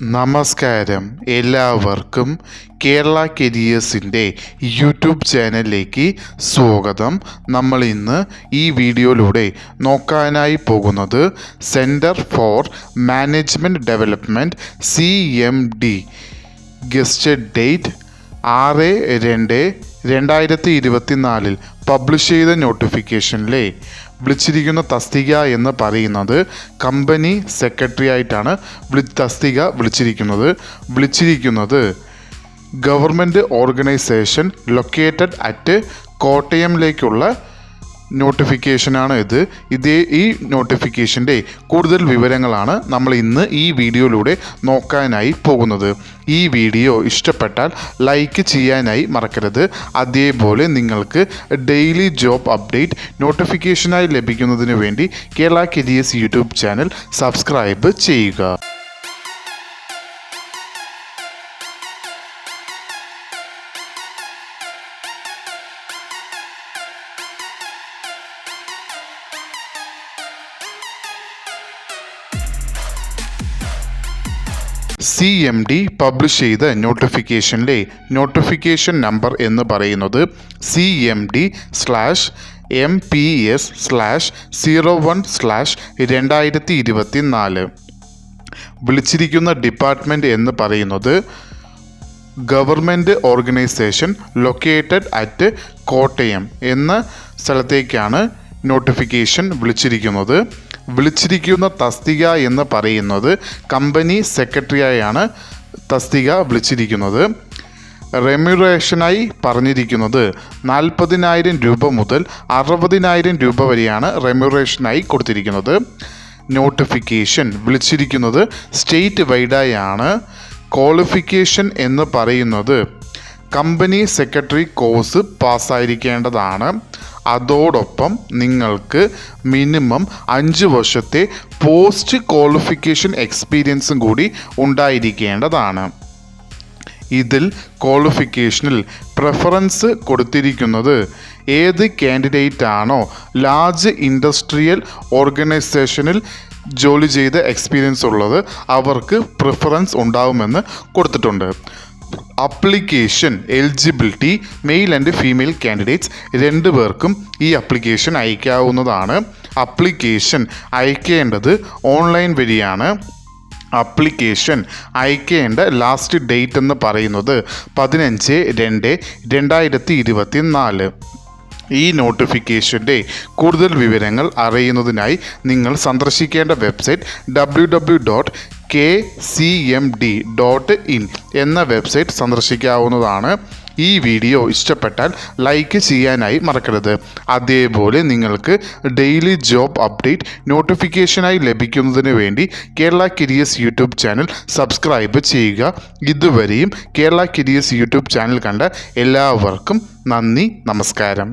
നമസ്കാരം. എല്ലാവർക്കും കേരള കരിയേഴ്സിൻ്റെ യൂട്യൂബ് ചാനലിലേക്ക് സ്വാഗതം. നമ്മൾ ഇന്ന് ഈ വീഡിയോയിലൂടെ നോക്കാനായി പോകുന്നത് centre for management development CMD gazetted date 6/2/2024 publish ചെയ്ത നോട്ടിഫിക്കേഷനിലെ വിളിച്ചിരിക്കുന്ന തസ്തിക എന്ന് പറയുന്നത് കമ്പനി സെക്രട്ടറി ആയിട്ടാണ് തസ്തിക വിളിച്ചിരിക്കുന്നത് ഗവൺമെൻറ് ഓർഗനൈസേഷൻ ലൊക്കേറ്റഡ് അറ്റ് കോട്ടയംലേക്കുള്ള നോട്ടിഫിക്കേഷനാണ് ഈ നോട്ടിഫിക്കേഷൻ്റെ കൂടുതൽ വിവരങ്ങളാണ് നമ്മൾ ഇന്ന് ഈ വീഡിയോയിലൂടെ നോക്കാനായി പോകുന്നത്. ഈ വീഡിയോ ഇഷ്ടപ്പെട്ടാൽ ലൈക്ക് ചെയ്യാനായി മറക്കരുത്. അതേപോലെ നിങ്ങൾക്ക് ഡെയിലി ജോബ് അപ്ഡേറ്റ് നോട്ടിഫിക്കേഷനായി ലഭിക്കുന്നതിന് വേണ്ടി Kerala careers YouTube channel subscribe ചെയ്യുക. CMD പബ്ലിഷ് ചെയ്ത നോട്ടിഫിക്കേഷനിലെ നോട്ടിഫിക്കേഷൻ നമ്പർ എന്ന് പറയുന്നത് CMD/MPS/01/2024. വിളിച്ചിരിക്കുന്ന ഡിപ്പാർട്ട്മെൻറ്റ് എന്ന് പറയുന്നത് government organisation located at Kottayam എന്ന സ്ഥലത്തേക്കാണ് നോട്ടിഫിക്കേഷൻ വിളിച്ചിരിക്കുന്ന തസ്തിക എന്ന് പറയുന്നത് കമ്പനി സെക്രട്ടറിയായാണ് തസ്തിക വിളിച്ചിരിക്കുന്നത്. റെമ്യൂറേഷനായി പറഞ്ഞിരിക്കുന്നത് 40,000 രൂപ മുതൽ 60,000 രൂപ വരെയാണ് റെമ്യൂറേഷനായി കൊടുത്തിരിക്കുന്നത്. നോട്ടിഫിക്കേഷൻ വിളിച്ചിരിക്കുന്നത് സ്റ്റേറ്റ് വൈഡായാണ്. ക്വാളിഫിക്കേഷൻ എന്ന് പറയുന്നത് കമ്പനി സെക്രട്ടറി കോഴ്സ് പാസ്സായിരിക്കേണ്ടതാണ്. അതോടൊപ്പം നിങ്ങൾക്ക് മിനിമം 5 വർഷത്തെ പോസ്റ്റ് ക്വാളിഫിക്കേഷൻ എക്സ്പീരിയൻസും കൂടി ഉണ്ടായിരിക്കേണ്ടതാണ്. ഇതിൽ ക്വാളിഫിക്കേഷനിൽ പ്രിഫറൻസ് കൊടുത്തിരിക്കുന്നത് ഏത് കാൻഡിഡേറ്റ് ആണോ ലാർജ് ഇൻഡസ്ട്രിയൽ ഓർഗനൈസേഷനിൽ ജോലി ചെയ്ത എക്സ്പീരിയൻസ് ഉള്ളത് അവർക്ക് പ്രിഫറൻസ് ഉണ്ടാവുമെന്ന് കൊടുത്തിട്ടുണ്ട്. Application eligibility male and female candidates 2 പേർക്കും ഈ അപ്ലിക്കേഷൻ അയക്കാവുന്നതാണ്. അപ്ലിക്കേഷൻ അയക്കേണ്ടത് ഓൺലൈൻ വഴിയാണ്. അപ്ലിക്കേഷൻ അയക്കേണ്ട ലാസ്റ്റ് ഡേറ്റ് എന്ന് പറയുന്നത് 15/2/2024. ഈ നോട്ടിഫിക്കേഷൻ്റെ കൂടുതൽ വിവരങ്ങൾ അറിയുന്നതിനായി നിങ്ങൾ സന്ദർശിക്കേണ്ട വെബ്സൈറ്റ് www.kcmd.in എന്ന വെബ്സൈറ്റ് സന്ദർശിക്കാവുന്നതാണ്. ഈ വീഡിയോ ഇഷ്ടപ്പെട്ടാൽ ലൈക്ക് ചെയ്യാനായി മറക്കരുത്. അതേപോലെ നിങ്ങൾക്ക് ഡെയിലി ജോബ് അപ്ഡേറ്റ് നോട്ടിഫിക്കേഷനായി ലഭിക്കുന്നതിന് വേണ്ടി Kerala careers YouTube channel subscribe ചെയ്യുക. ഇതുവരെയും കേരള കരിയേഴ്സ് യൂട്യൂബ് ചാനൽ കണ്ട എല്ലാവർക്കും നന്ദി, നമസ്കാരം.